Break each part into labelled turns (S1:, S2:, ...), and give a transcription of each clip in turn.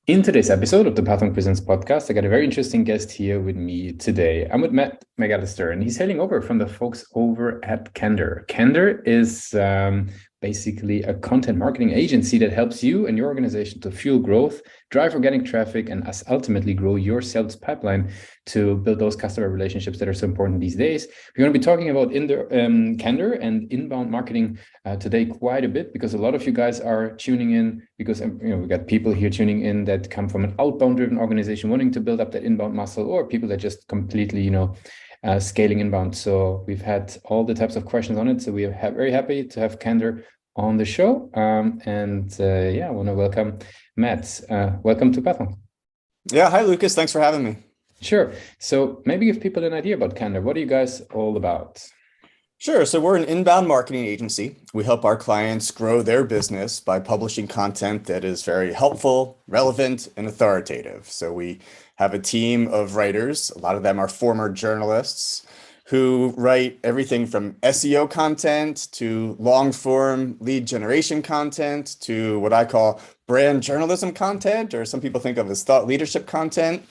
S1: In today's episode of the Pathmonk Presents podcast, I got a very interesting guest here with me today. I'm with Matt McAllister, and he's hailing over from the folks over at Candor. Candor is basically a content marketing agency that helps you and your organization to fuel growth, drive organic traffic, and ultimately grow your sales pipeline to build those customer relationships that are so important these days. We're going to be talking about Candor and inbound marketing today quite a bit because a lot of you guys are tuning in because we got people here tuning in that come from an outbound driven organization wanting to build up that inbound muscle, or people that just completely scaling inbound. So we've had all the types of questions on it. So we are very happy to have Candor on the show. I want to welcome Matt. Welcome to Pathmonk.
S2: Yeah, hi Lucas. Thanks for having me.
S1: Sure. So maybe give people an idea about Candor. What are you guys all about?
S2: Sure. So we're an inbound marketing agency. We help our clients grow their business by publishing content that is very helpful, relevant, and authoritative. So we have a team of writers. A lot of them are former journalists who write everything from SEO content to long form lead generation content to what I call brand journalism content, or some people think of as thought leadership content.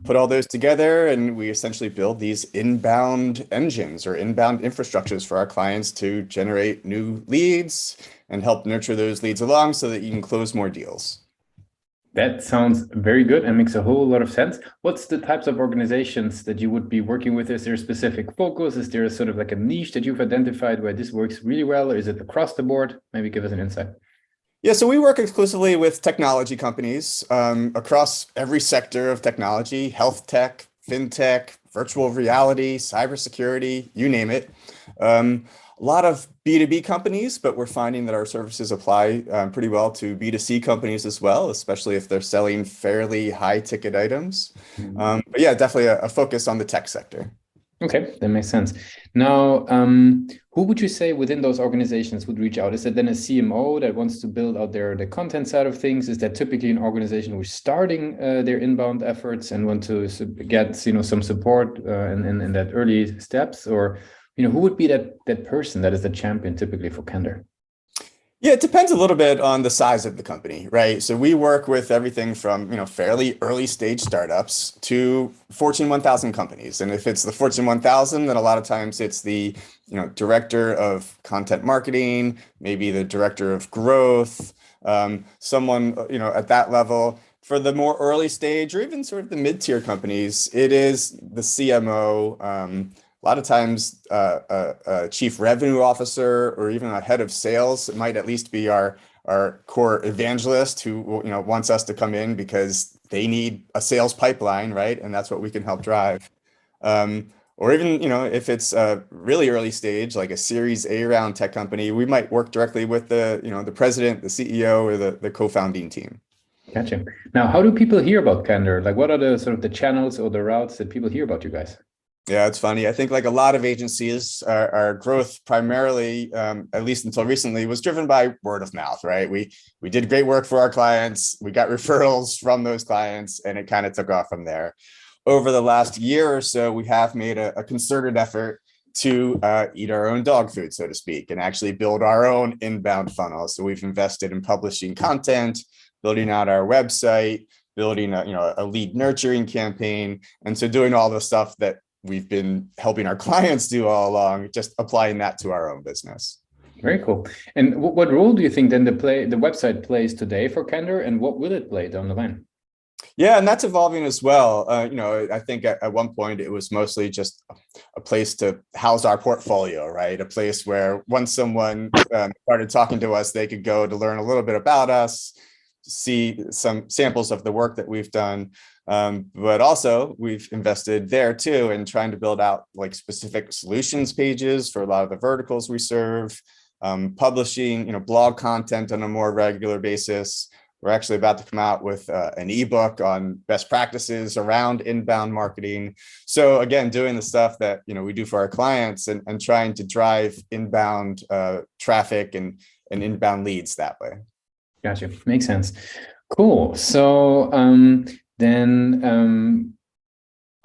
S2: Put all those together, and we essentially build these inbound engines or inbound infrastructures for our clients to generate new leads and help nurture those leads along so that you can close more deals.
S1: That sounds very good and makes a whole lot of sense. What's the types of organizations that you would be working with? Is there a specific focus? Is there sort of like a niche that you've identified where this works really well? Or is it across the board? Maybe give us an insight.
S2: Yeah, so we work exclusively with technology companies across every sector of technology: health tech, fintech, virtual reality, cybersecurity, you name it. A lot of B2B companies, but we're finding that our services apply pretty well to B2C companies as well, especially if they're selling fairly high ticket items. But yeah, definitely a focus on the tech sector.
S1: Okay, that makes sense. Now, who would you say within those organizations would reach out? Is it then a CMO that wants to build out the content side of things? Is that typically an organization who's starting their inbound efforts and want to get some support in that early steps? Or who would be that person that is the champion typically for Candor?
S2: Yeah, it depends a little bit on the size of the company, right? So we work with everything from, fairly early stage startups to Fortune 1000 companies. And if it's the Fortune 1000, then a lot of times it's the, director of content marketing, maybe the director of growth, someone, at that level. For the more early stage or even sort of the mid-tier companies, it is the CMO, a lot of times a chief revenue officer or even a head of sales. It might at least be our core evangelist who wants us to come in because they need a sales pipeline, right? And that's what we can help drive. Or even, if it's a really early stage, like a Series A round tech company, we might work directly with the president, the CEO, or the co-founding team.
S1: Gotcha. Now, how do people hear about Candor? Like, what are the sort of the channels or the routes that people hear about you guys?
S2: Yeah, it's funny. I think like a lot of agencies, our growth primarily, at least until recently, was driven by word of mouth, right? We did great work for our clients. We got referrals from those clients, and it kind of took off from there. Over the last year or so, we have made a concerted effort to eat our own dog food, so to speak, and actually build our own inbound funnel. So we've invested in publishing content, building out our website, building a lead nurturing campaign, and so doing all the stuff that we've been helping our clients do all along, just applying that to our own business.
S1: Very cool. And what role do you think then the website plays today for Candor, and what will it play down the line?
S2: Yeah, and that's evolving as well. I think at one point it was mostly just a place to house our portfolio, right? A place where once someone started talking to us, they could go to learn a little bit about us, see some samples of the work that we've done. But also we've invested there too in trying to build out like specific solutions pages for a lot of the verticals we serve, publishing, blog content on a more regular basis. We're actually about to come out with an ebook on best practices around inbound marketing. So again, doing the stuff that we do for our clients and trying to drive inbound traffic and inbound leads that way.
S1: Gotcha. Makes sense. Cool. So then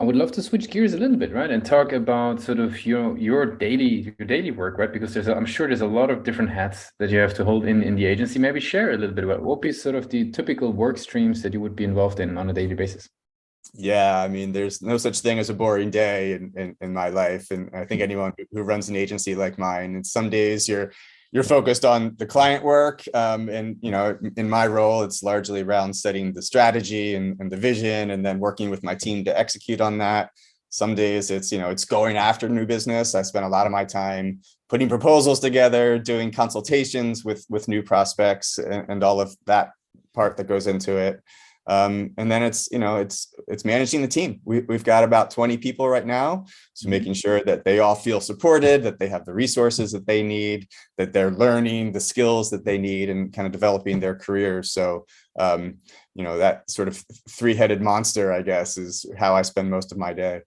S1: I would love to switch gears a little bit, right, and talk about sort of your daily work, right? Because I'm sure there's a lot of different hats that you have to hold in the agency. Maybe share a little bit about what would be sort of the typical work streams that you would be involved in on a daily basis.
S2: Yeah, I mean, there's no such thing as a boring day in my life. And I think anyone who runs an agency like mine, and some days you're focused on the client work. And in my role, it's largely around setting the strategy and the vision, and then working with my team to execute on that. Some days it's going after new business. I spend a lot of my time putting proposals together, doing consultations with new prospects, and all of that part that goes into it. And then it's managing the team. We've got about 20 people right now. So making sure that they all feel supported, that they have the resources that they need, that they're learning the skills that they need, and kind of developing their careers. So, that sort of three-headed monster, I guess, is how I spend most of my day.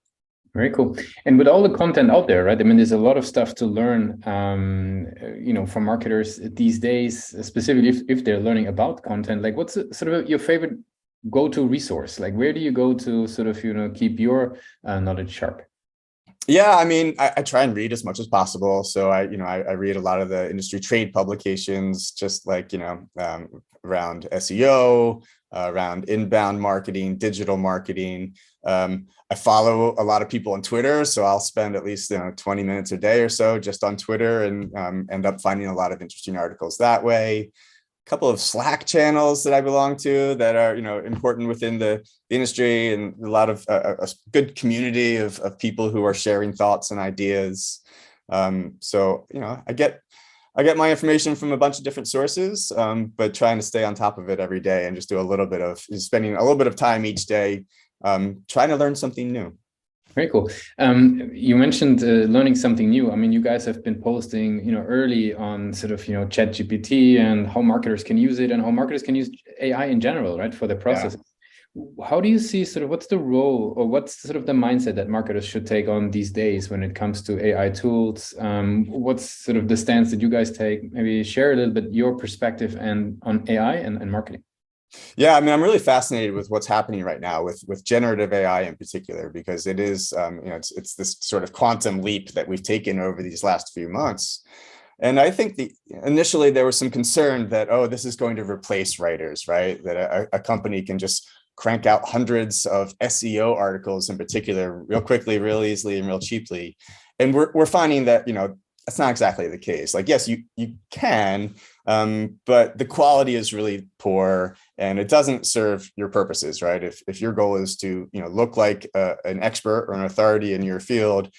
S1: Very cool. And with all the content out there, right? I mean, there's a lot of stuff to learn, from marketers these days, specifically if they're learning about content. Like, what's sort of your favorite go-to resource? Like, where do you go to sort of, keep your knowledge sharp?
S2: Yeah, I mean, I try and read as much as possible. So I read a lot of the industry trade publications, just like, around SEO, around inbound marketing, digital marketing. I follow a lot of people on Twitter, so I'll spend at least 20 minutes a day or so just on Twitter, and end up finding a lot of interesting articles that way. Couple of Slack channels that I belong to that are important within the industry, and a lot of a good community of people who are sharing thoughts and ideas. So I get my information from a bunch of different sources, but trying to stay on top of it every day, and just do spending a little bit of time each day trying to learn something new.
S1: Very cool. You mentioned learning something new. I mean, you guys have been posting, early on sort of, ChatGPT and how marketers can use it and how marketers can use AI in general, right, for the process. Yeah. How do you see sort of what's the role, or what's sort of the mindset that marketers should take on these days when it comes to AI tools? What's sort of the stance that you guys take? Maybe share a little bit your perspective and on AI and marketing.
S2: Yeah, I mean, I'm really fascinated with what's happening right now with generative AI in particular, because it is, it's this sort of quantum leap that we've taken over these last few months. And I think initially there was some concern that, oh, this is going to replace writers, right? That a company can just crank out hundreds of SEO articles in particular real quickly, real easily, and real cheaply. And we're finding that, that's not exactly the case. Like, yes, you can, but the quality is really poor, and it doesn't serve your purposes, right? If your goal is to look like an expert or an authority in your field,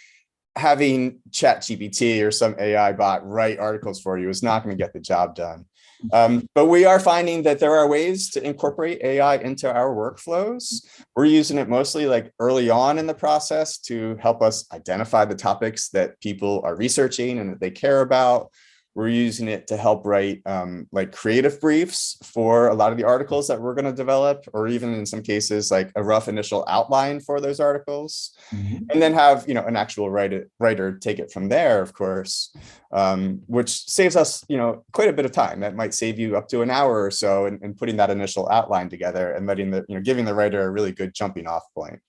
S2: having ChatGPT or some AI bot write articles for you is not going to get the job done. But we are finding that there are ways to incorporate AI into our workflows. We're using it mostly like early on in the process to help us identify the topics that people are researching and that they care about. We're using it to help write like creative briefs for a lot of the articles that we're going to develop, or even in some cases like a rough initial outline for those articles. Mm-hmm. And then have an actual writer take it from there, of course, which saves us quite a bit of time. That might save you up to an hour or so in putting that initial outline together and letting giving the writer a really good jumping off point.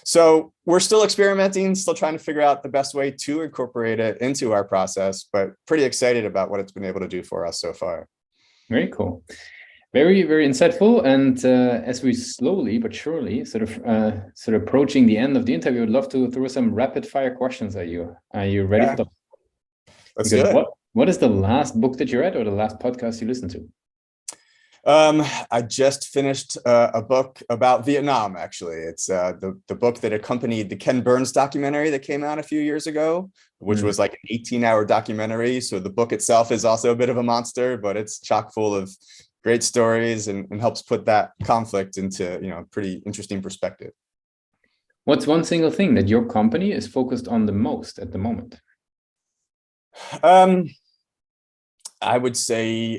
S2: So we're still experimenting, still trying to figure out the best way to incorporate it into our process, but pretty excited about what it's been able to do for us so far.
S1: Very cool. Very, very insightful. And as we slowly but surely sort of approaching the end of the interview, I'd love to throw some rapid fire questions at you. Are you ready for them?
S2: Let's do it.
S1: What is the last book that you read, or the last podcast you listened to?
S2: I just finished a book about Vietnam, actually. It's the book that accompanied the Ken Burns documentary that came out a few years ago, which was like an 18-hour documentary. So the book itself is also a bit of a monster, but it's chock full of great stories and helps put that conflict into pretty interesting perspective.
S1: What's one single thing that your company is focused on the most at the moment?
S2: I would say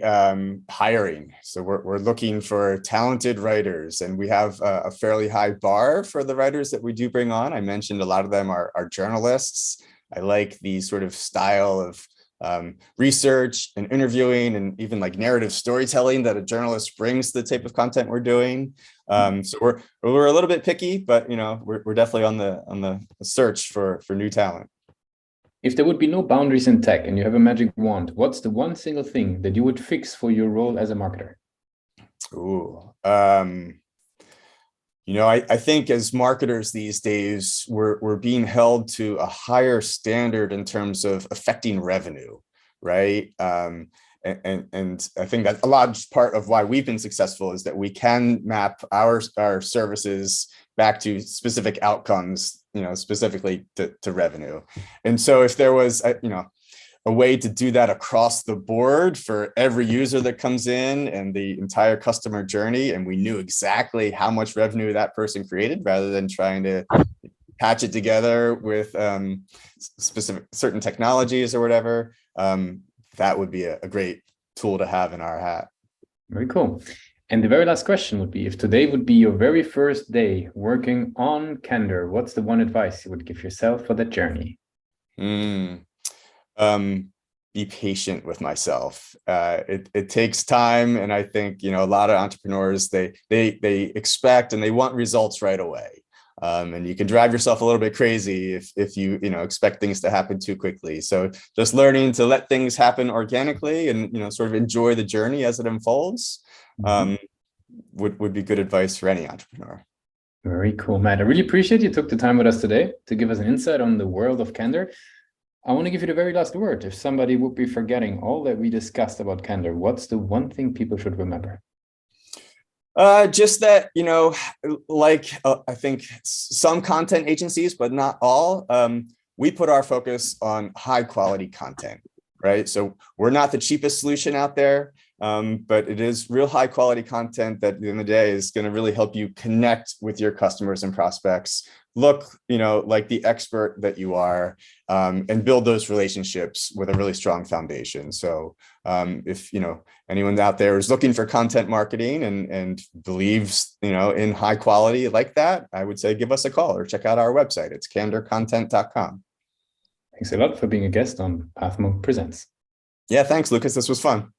S2: hiring. So we're looking for talented writers, and we have a fairly high bar for the writers that we do bring on. I mentioned a lot of them are journalists. I like the sort of style of research and interviewing and even like narrative storytelling that a journalist brings to the type of content we're doing. So we're a little bit picky, but we're definitely on the search for new talent.
S1: If there would be no boundaries in tech and you have a magic wand, what's the one single thing that you would fix for your role as a marketer?
S2: Ooh, I think as marketers these days, we're being held to a higher standard in terms of affecting revenue, right? And I think that a large part of why we've been successful is that we can map our services back to specific outcomes, specifically to revenue. And so if there was, a way to do that across the board for every user that comes in and the entire customer journey, and we knew exactly how much revenue that person created rather than trying to patch it together with specific certain technologies or whatever, that would be a great tool to have in our hat.
S1: Very cool. And the very last question would be, if today would be your very first day working on Candor, what's the one advice you would give yourself for that journey?
S2: Be patient with myself. It takes time. And I think, a lot of entrepreneurs, they expect and they want results right away. And you can drive yourself a little bit crazy if you expect things to happen too quickly. So just learning to let things happen organically and, sort of enjoy the journey as it unfolds, would be good advice for any entrepreneur.
S1: Very cool, Matt. I really appreciate you took the time with us today to give us an insight on the world of Candor. I want to give you the very last word. If somebody would be forgetting all that we discussed about Candor, what's the one thing people should remember?
S2: Just that, I think some content agencies, but not all, we put our focus on high quality content, right? So we're not the cheapest solution out there, but it is real high quality content that at the end of the day is going to really help you connect with your customers and prospects, look, like the expert that you are, and build those relationships with a really strong foundation. So if, anyone out there is looking for content marketing and believes, in high quality like that, I would say give us a call or check out our website. It's candorcontent.com.
S1: Thanks a lot for being a guest on Pathmonk Presents.
S2: Yeah, thanks, Lucas. This was fun.